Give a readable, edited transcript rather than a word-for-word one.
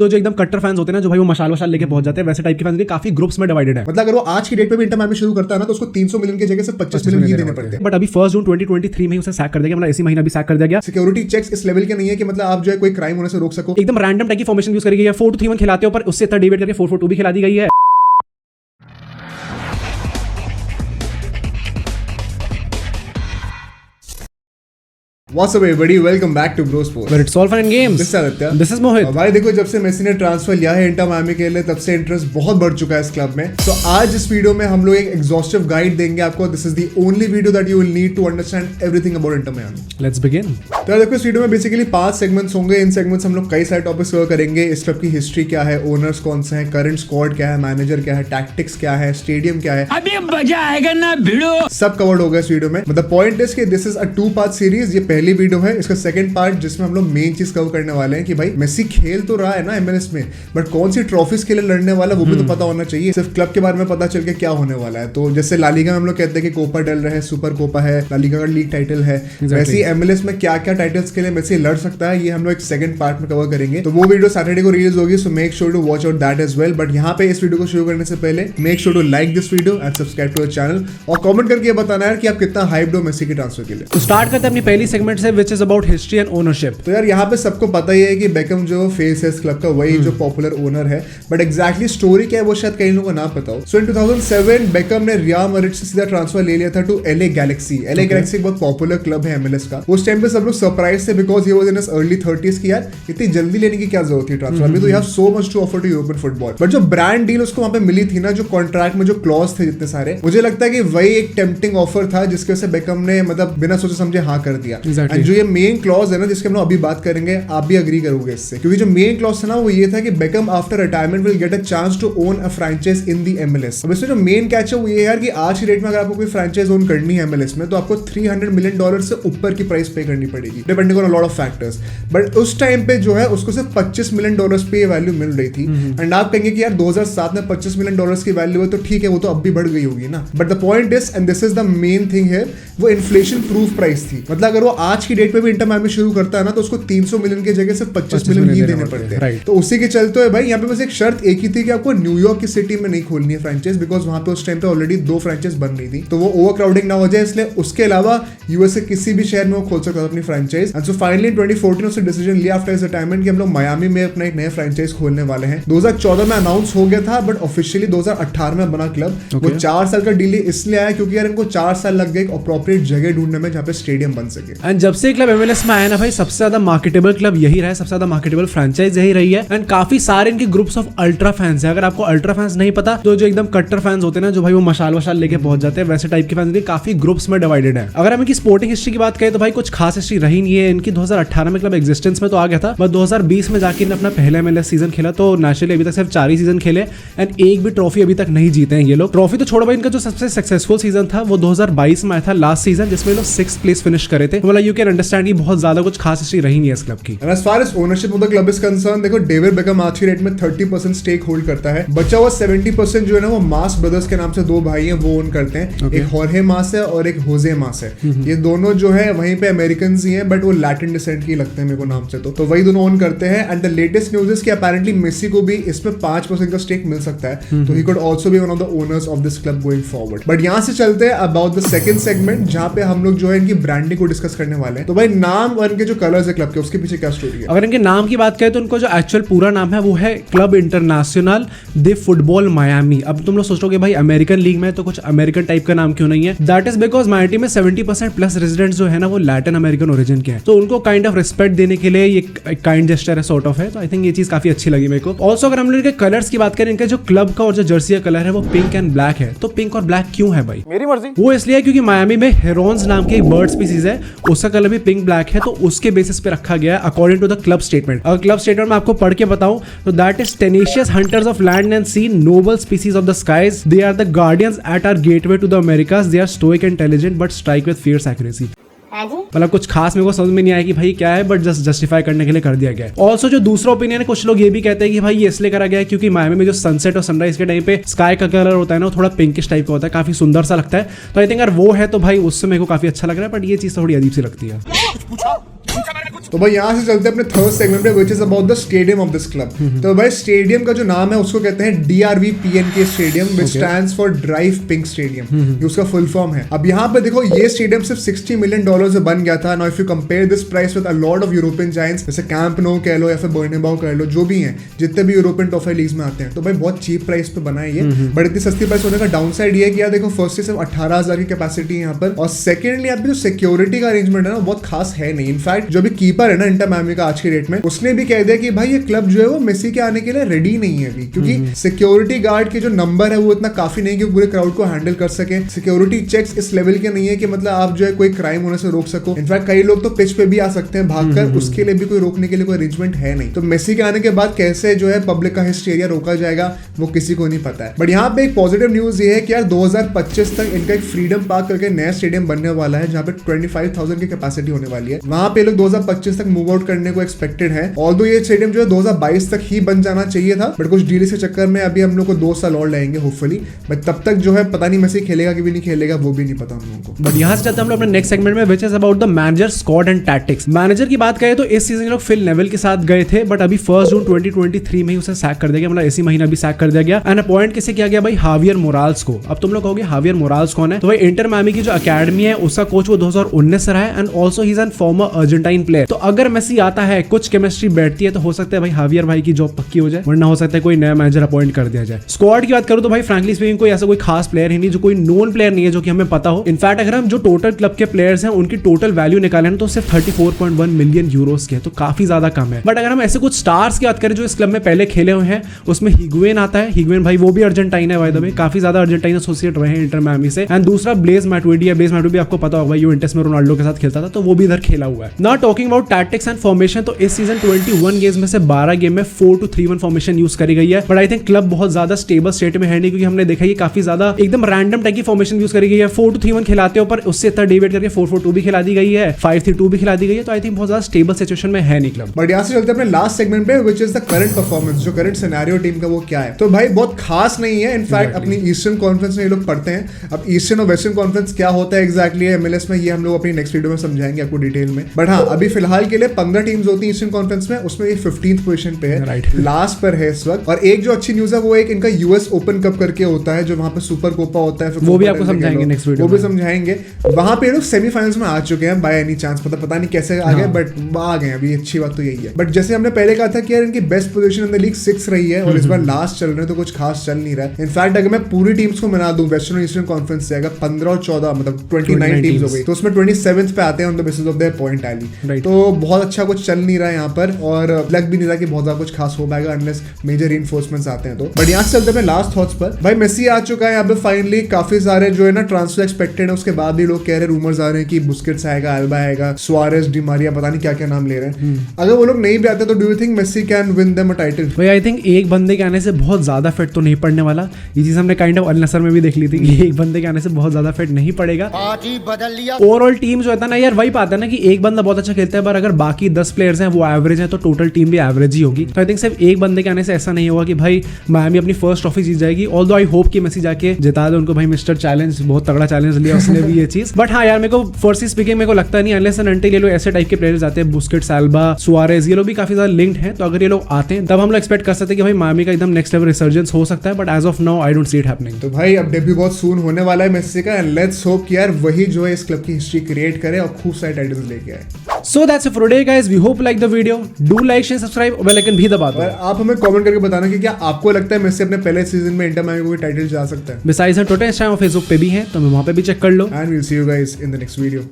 तो जो एकदम कट्टर फैंस होते हैं ना, जो भाई वो मशाल वशाल लेके पहुंच जाते हैं, वैसे टाइप के फैंस भी काफी ग्रुप्स में डिवाइडेड है। मतलब अगर वो आज की डेट पे भी इंटर मायामी शुरू करता है ना तो उसको 300 मिलियन की जगह से 25 मिलियन ही देने पड़ते हैं। बट अभी 1 जून 2023 में ही उसे सैक कर दिया गया, मतलब इसी महीना भी सैक कर दिया गया। सिक्योरिटी चेक्स इस लेवल के नहीं है कि मतलब आप जो है कोई क्राइम होने से रोक सको। एकदम रैंडम टाइप की फॉर्मेशन यूज करी गई है। 4-2-3-1 खिलाते हो, पर उससे इतना डिवाइड करके 4-4-2 भी खिला दी गई है। What's up everybody, welcome back to Bro Sports. But it's all fun and games. This is Aditya. This is Mohit. भाई देखो, जब से मेसी ने ट्रांसफर लिया है इंटर मायामी के लिए, तब से इंटरेस्ट बहुत बढ़ चुका है इस क्लब में। तो आज इस वीडियो में हम लोग एक एग्जॉस्टिव गाइड देंगे आपको। This is the only video that you will need to understand everything about Inter Miami. Let's begin. तो देखो, इस वीडियो में बेसिकली 5 सेगमेंट्स होंगे। इन सेगमेंट्स हम लोग कई सारे टॉपिक्स कवर करेंगे। इस क्लब की हिस्ट्री क्या है, ओनर्स कौन से हैं, करंट स्क्वाड क्या है, मैनेजर क्या है, टैक्टिक्स क्या है, स्टेडियम क्या है, अभी मजा आएगा ना भिड़ो। सब कवर्ड होगा इस वीडियो में। मतलब पॉइंट इज कि this is a 2 part series. ये पहली वीडियो है, इसका सेकंड पार्ट जिसमें हम लोग मेन चीज कवर करने वाले हैं कि भाई मेसी खेल तो रहा है ना एमएलएस में, बट कौन सी ट्रॉफीज के लिए लड़ने वाला वो भी तो पता होना चाहिए। सिर्फ क्लब के बारे में पता चल के क्या होने वाला है। तो जैसे लालीगा में हम लोग कहते हैं कि कोपा डल रहा है, सुपर कोपा है, लालीगा का लीग टाइटल है, वैसे ही एमएलएस में क्या क्या टाइटल्स के लिए मेसी लड़ सकता है, ये हम लोग एक सेकंड पार्ट में कवर करेंगे। तो वो वीडियो सैटरडे को रिलीज होगी, so make sure to watch out that as well. But यहाँ पे इस वीडियो को शुरू करने से पहले make sure to like this video and subscribe to our channel, और कमेंट करके बताना है कि आप कितना हाइप्ड हो मेसी के ट्रांसफर के लिए। तो स्टार्ट करते हैं अपनी पहली सेगमेंट से, which is about history and ownership. तो यार यहाँ पे सबको पता ही है कि बेकम जो फेस है इस क्लब का, वही जो पॉपुलर ओनर है। बट एग्जैक्टली स्टोरी क्या है वो शायद कई लोगों को ना पता हो। सो इन 2007 बेकम ने रियल मैड्रिड से सीधा ट्रांसफर ले लिया था to LA Galaxy. LA Galaxy बहुत पॉपुलर क्लब है एमएलएस का। उस टाइम पे सब लोग सरप्राइज थे because he was in his early 30s कि यार इतनी जल्दी लेने की क्या जरूरत थी ट्रांसफर, अभी तो you have so much to offer to European football. But जो ब्रांड डील उसको वहां पे मिली थी ना, जो कॉन्ट्रैक्ट में जो क्लॉज थे जितने सारे, मुझे लगता है कि वही एक टेम्पटिंग ऑफर था जिसके वजह से बेकम ने मतलब बिना सोचे समझे हाँ कर दिया। एंड जो ये मेन क्लॉज है ना जिसके हम लोग अभी बात करेंगे, आप भी अग्री करोगे इससे, क्योंकि जो मेन क्लॉज था ना वो ये था कि Beckham after retirement will get a chance to own a franchise in the MLS. अब इसमें जो मेन कैच है वो ये यार कि आज की डेट में अगर आपको कोई फ्रैंचाइज ओन करनी है एमएलएस में, तो आपको $300 मिलियन से ऊपर की प्राइस पे करनी पड़ेगी, depending on a lot of factors. But उस टाइम पे जो है उसको सिर्फ $25 मिलियन पे वैल्यू मिल रही थी। एंड आप कहेंगे कि यार 2007 में $25 मिलियन की वैल्यू है तो ठीक है, वो तो अब भी बढ़ गई होगी ना। But the point is, and this is the main thing here, वो इन्फ्लेशन प्रूफ प्राइस थी। मतलब अगर वो आज की डेट पे भी इंटर मायामी शुरू करता है ना तो उसको 300 मिलियन की जगह से 25 मिलियन ही देने पड़ते हैं। तो उसी के चलते भाई यहाँ पे बस एक शर्त एक ही थी कि आपको न्यूयॉर्क की सिटी में नहीं खोलनी है फ्रैंचाइज, बिकॉज वहां पे उस टाइम पे ऑलरेडी 2 फ्रैंचाइज बन रही थी, तो वो ओवर क्राउडिंग ना हो जाए इसलिए। उसके अलावा यूएस के किसी भी शहर में वो खोल सकता था अपनी franchise. And so finally in 2014 उसने डिसीजन लिया आफ्टर हिज रिटायरमेंट कि हम लोग मायामी में अपना एक नया फ्रैंचाइज खोलने वाले हैं। 2014 में अनाउंस हो गया था, बट ऑफिशियली 2018 में बना क्लब। वो 4 साल का डिले इसलिए आया क्योंकि यार इनको 4 साल लग गए अप्रोप्रिएट जगह ढूंढने में जहाँ पे स्टेडियम बन सके। एंड जब से क्लब एमएलएस में आया ना भाई, सबसे ज्यादा मार्केटेबल क्लब यही रहा है, सबसे ज्यादा मार्केटेबल फ्रैंचाइज यही रही है। एंड काफी सारे इनके ग्रुप्स ऑफ अल्ट्रा फैंस है। अगर आपको अल्ट्रा फैंस नहीं पता, तो जो एकदम कट्टर फैंस होते हैं ना, जो भाई वो मशाल वशाल लेके पहुंच जाते हैं, वैसे टाइप के फैंस काफी ग्रुप्स में डिवाइडेड है। अगर हम इनकी स्पोर्टिंग हिस्ट्री की बात करें तो भाई कुछ खास हिस्ट्री रही नहीं है इनकी। 2018 में क्लब एग्जिस्टेंस में तो आ गया था, बट 2020 में जाके इन्होंने अपना पहला एमएलएस सीजन खेला, तो नेशनली अभी तक सिर्फ 4 ही सीजन खेले एंड एक भी ट्रॉफी अभी तक नहीं जीते हैं ये लोग। ट्रॉफी तो छोड़ो भाई, इनका जो सबसे सक्सेसफुल सीजन था वो 2022 में आया था, लास्ट सीजन, जिसमें लोग 6th प्लेस फिनिश करे थे। मतलब यू कैन अंडरस्टैंड कि बहुत ज्यादा कुछ खास हिस्ट्री रही नहीं है इस क्लब की। As far as ownership of the club is concern, देखो डेविड बेकम आज की डेट में 30% स्टेक होल्ड करता है। बचा हुआ 70% जो है ना वो मास ब्रदर्स के नाम से 2 भाई हैं, वो ओन करते हैं। एक हॉर्हे मास है और एक होजे मास है। ये दोनों जो है वहीं पे अमेरिकन ही हैं, बट वो लैटिन डिसेंट की लगते हैं मेरे को नाम से, तो वही दोनों ओन करते हैं। And the latest news is कि अपैरेंटली मेसी को भी इसमें 5% का स्टेक मिल सकता है, तो he could also be one of the owners of this club going forward. But यहाँ से चलते हैं अबाउट द सेकंड सेगमेंट, जहाँ पे हम लोग जो है इनकी ब्रांडिंग को डिस्कस करने वाले हैं। तो भाई नाम और इनके जो कलर्स है क्लब के, उसके पीछे क्या स्टोरी है? अगर इनके नाम की बात करें तो उनको जो एक्चुअल पूरा नाम है वो है क्लब इंटरनेशनल दे फुटबॉल मायामी। अब तुम लोग सोचोगे भाई अमेरिकन लीग में तो कुछ अमेरिकन टाइप का नाम क्यों नहीं है? दैट इज बिकॉज मायामी में 70% प्लस रेजिडेंट्स जो है ना वो लैटिन अमेरिकन ओरिजिन के हैं, तो उनको काइंड ऑफ रिस्पेक्ट देने के लिए ये काइंड जेस्चर है, सॉर्ट ऑफ है। तो आई थिंक ये चीज काफी अच्छी लगी मेरे को। ऑल्सो अगर हम लोग इनके कलर्स की बात करें, इनका जो क्लब का और जो जर्सी का कलर है वो पिंक एंड ब्लैक है। तो पिंक और ब्लैक क्यों है भाई? मेरी मर्जी। वो इसलिए क्योंकि मायामी में हेरोन्स नाम के एक बर्ड स्पीसीज है, उसका कलर भी पिंक ब्लैक है, तो उसके बेसिस पे रखा गया है according to the club statement. अगर क्लब स्टेटमेंट में आपको पढ़ के बताऊं तो that is tenacious hunters of land and sea, noble species of the skies, they are the guardians at our gateway to the Americas, they are stoic and intelligent but strike with fierce accuracy. मतलब कुछ खास मेरे को समझ में नहीं आया कि भाई क्या है, बट जस्ट जस्टिफाई करने के लिए कर दिया गया है। ऑल्सो जो दूसरा ओपिनियन है, कुछ लोग ये भी कहते हैं कि भाई ये इसलिए करा गया है क्योंकि मायामी में जो सनसेट और सनराइज के टाइम पे स्काई का कलर होता है ना, थोड़ा पिंकिश टाइप का होता है, काफी सुंदर सा लगता है। तो आई थिंक अगर वो है तो भाई उससे मेरे को काफी अच्छा लग रहा है, बट ये चीज थोड़ी अजीब सी लगती है। तो भाई यहाँ से चलते हैं अपने थर्ड सेगमेंट पे, which is about the stadium of this club. तो भाई स्टेडियम का जो नाम है उसको कहते हैं DRV PNK stadium, which stands for drive pink stadium, ये उसका फुल फॉर्म है। अब यहाँ पे देखो ये स्टेडियम सिर्फ $60 मिलियन से बन गया था। Now if you compare this price with a lot of European giants जैसे कैंप नो कह लो या फिर बर्नेबाउ कह लो, जो भी हैं जितने भी यूरोपियन टॉप 5 लीग्स में आते हैं, तो भाई बहुत चीप प्राइस पे बना है ये। बट इतनी सस्ती प्राइस होने का डाउन साइड ये है कि यार देखो फर्स्टली सिर्फ 18,000 की कैपेसिटी है यहाँ पर, और सेकेंडली यहाँ पे जो सिक्योरिटी का अरेंजमेंट है ना बहुत खास है नहीं। इनफैक्ट जो भी कीपर है ना इंटर मायामी का आज के डेट में, उसने भी कह दिया कि भाई ये क्लब जो है वो मेसी के आने के लिए रेडी नहीं है अभी, क्योंकि सिक्योरिटी गार्ड के जो नंबर है वो इतना काफी नहीं कि पूरे क्राउड को हैंडल कर सके। सिक्योरिटी चेक्स इस लेवल के नहीं है कि मतलब आप जो है कोई क्राइम होने से रोक सको। इनफैक्ट कई लोग तो पिच पे भी आ सकते हैं भागकर, उसके लिए भी कोई रोकने के लिए कोई अरेंजमेंट है नहीं। तो मेसी के आने के बाद कैसे जो है पब्लिक का हिस्टेरिया रोका जाएगा वो किसी को नहीं पता है। बट यहाँ पे एक पॉजिटिव न्यूज ये है कि यार 2025 तक इनका एक फ्रीडम पार्क करके नया स्टेडियम बनने वाला है, जहाँ पे 25,000 की कैपेसिटी होने वाली है। वहां पे लोग 2025 तक मूव आउट करने को एक्सपेक्टेड है। ऑल्दो ये स्टेडियम जो है 2022 तक ही बन जाना चाहिए था, बट कुछ डील के चक्कर में अभी हम लोग को 2 साल और लगेंगे होपफुली। बट तब तक जो है पता नहीं मेसी खेलेगा कि भी नहीं खेलेगा, वो भी नहीं पता हम लोगों को। बट यहाँ से चलते हम लोग अपने नेक्स्ट सेगमेंट में, which is about the manager squad and tactics. Manager की बात करें तो इस सीजन लोग फिल नेवल के साथ गए थे, बट अभी 1 जून 2023 में ही उसे सैक कर दिया गया, मतलब इसी महीना भी सैक कर दिया गया। एंड अपॉइंट किसे किया गया भाई? हावियर मोराल्स को। अब तुम लोग कहोगे हावियर मोराल्स कौन है? तो भाई इंटर मायामी की जो अकेडमी है उसका कोच वो 2019 से रहा है, and also he is an farmer Argentine player. तो अगर मेसी आता है, कुछ केमिस्ट्री बैठती है, तो हो सकता है भाई हावियर भाई की जॉब पक्की हो जाए, वरना हो सकता है कोई नया मैनेजर अपॉइंट कर दिया जाए। स्क्वाड की बात करूं तो भाई फ्रैंकली स्पीकिंग कोई ऐसा कोई खास प्लेयर ही नहीं, जो कोई नोन प्लेयर नहीं है जो कि हमें पता हो। इनफैक्ट अगर हम जो टोटल क्लब के प्लेयर्स हैं उनकी टोटल वैल्यू निकालें तो सिर्फ 34.1 मिलियन यूरोस के, तो काफी ज्यादा कम है। बट अगर हम ऐसे कुछ स्टार्स की बात करें जो इस क्लब में पहले खेले हुए हैं, उसमें हिगुएन आता है। हिगुएन भाई वो भी अर्जेंटाइन है बाय द वे, काफी ज्यादा अर्जेंटाइन एसोसिएट रहे हैं इंटर मायामी से। एंड दूसरा ब्लेज मैटुइडी है। ब्लेज मैटुइडी आपको पता होगा यूवेंटस में रोनाल्डो के साथ खेलता था, तो वो भी इधर खेला हुआ है। ना talking about tactics and formation, तो इस सीजन 21 गेम्स में से 12 गेम में 4-2-3-1 फॉर्मेशन यूज करी गई है। बट आई थिंक क्लब बहुत ज्यादा स्टेबल स्टेट में है नहीं, क्योंकि हमने देखा है काफी ज्यादा एकदम रैंडम टाइप की फॉर्मेशन यूज करी गई है। 4-2-3-1 खिलाते हो, पर उससे इतना डिवेट करके 4-4-2 भी खिला दी गई है, 5-3-2 भी खिला दी गई है। तो आई थिंक बहुत ज्यादा स्टेबल सिचुएशन में है नहीं क्लब। बट यहाँ से चलते हैं अपने लास्ट सेगमेंट पे, which is the current performance, जो करंट सिनेरियो टीम का वो क्या है। तो भाई बहुत खास नहीं है। इनफैक्ट अपनी ईस्टर्न कॉन्फ्रेंस में ये लोग पढ़ते हैं। अब ईस्टर्न और वेस्टर्न कॉन्फ्रेंस क्या होता है एग्जैक्टली MLS में, ये हम लोग अपनी नेक्स्ट वीडियो में समझाएंगे आपको डिटेल में। बट हाँ, अभी फिलहाल के लिए 15 टीम्स होती है ईस्टर्न कॉन्फ्रेंस में, उसमें ये 15th पोजीशन पे है, लास्ट पर है इस वक्त। और एक जो अच्छी न्यूज है वो एक इनका US ओपन कप करके होता है, जो वहां पे सुपर कोपा होता है, वो भी आपको समझाएंगे नेक्स्ट वीडियो वो भी समझाएंगे। वहां पे लोग सेमीफाइनल्स में आ चुके हैं बाय एनी चांस, पता नहीं कैसे आ गए, बट आ गए अभी। अच्छी बात तो यही है। बट जैसे हमने पहले कहा था कि यार इनकी best position in the league 6 रही है, और इस बार लास्ट चल रहे हैं, तो कुछ खास चल नहीं रहा है। इनफैक्ट अगर मैं पूरी टीम्स को मिला दूं वेस्टर्न और ईस्टर्न कॉन्फ्रेंस से, अगर 15 और 14 मतलब 29 टीम्स हो गई, तो उसमें 27th पे आते हैं on the basis of their point tally. तो बहुत अच्छा कुछ चल नहीं रहा है यहाँ पर, और लग भी नहीं रहा कि बहुत ज्यादा कुछ खास हो पाएगा अनलेस मेजर रीइंफोर्समेंट्स आते हैं। तो बट यहाँ से चलते हैं लास्ट थॉट्स पर। भाई मेसी आ चुका है यहाँ पे फाइनली, काफी सारे जो है ना ट्रांसफर एक्सपेक्टेड है। उसके बाद भी लोग कह रहे, रूमर्स आ रहे हैं कि बुस्केट्स आएगा, अल्बा आएगा, सुआरेज, डी मारिया, पता नहीं क्या क्या नाम ले रहे हैं। अगर वो लोग नहीं भी आते तो do you think Messi can win them a title? भाई आई थिंक एक बंदे के आने से बहुत ज्यादा फिट तो नहीं पड़ने वाला। ये चीज हमने काइंड ऑफ अल नसर में भी देख ली थी कि एक बंदे के आने से बहुत ज्यादा फिट नहीं पड़ेगा। ओवरऑल टीम जो है ना यार, वही पाता है ना कि एक बंदा बहुत अच्छा खेलता है, पर अगर बाकी 10 प्लेयर्स हैं वो एवरेज है, तो टोटल टीम भी एवरेज ही होगी। तो आई थिंक सिर्फ एक बंदे के आने से ऐसा नहीं होगा कि भाई मायामी अपनी फर्स्ट ट्रॉफी जीत जाएगी। ऑल्दो आई होप कि मेसी जाके जिता दे उनको। भाई मिस्टर चैलेंज, बहुत तगड़ा चैलेंज लिया उसने भी ये चीज। बट हाँ यार, मेरे को फर्स्टली स्पीकिंग मेरे को लगता नहीं अनलेस एंड अनटिल ये लोग ऐसे टाइप के प्लेयर्स आते हैं, बुस्केट्स, अल्बा, सुआरेज, ये लोग भी काफी ज्यादा लिंक्ड हैं। तो अगर ये लोग आते हैं तब हम लोग एक्सपेक्ट कर सकते हैं कि भाई मायामी का एकदम नेक्स्ट लेवल रिसर्जेंस हो सकता है। But as of now I don't see it happening. तो भाई अब डेब्यू बहुत सून होने वाला है मेसी का, एंड लेट्स होप कि यार वही जो है इस क्लब की हिस्ट्री क्रिएट करे और खूब सारे टाइटल्स लेके आए। So that's it for today guys. We hope you like the video. Do like, share, subscribe, bell icon भी दबा दो। और आप हमें कमेंट करके बताना कि क्या आपको लगता है मेसी अपने पहले सीजन में इंटर मायामी को टाइटल जा सकता है। Besides हम टोटल इंस्टाग्राम और फेसबुक पे भी हैं, तो मैं वहां पे भी चेक कर लो। And we'll see you guys in the next video.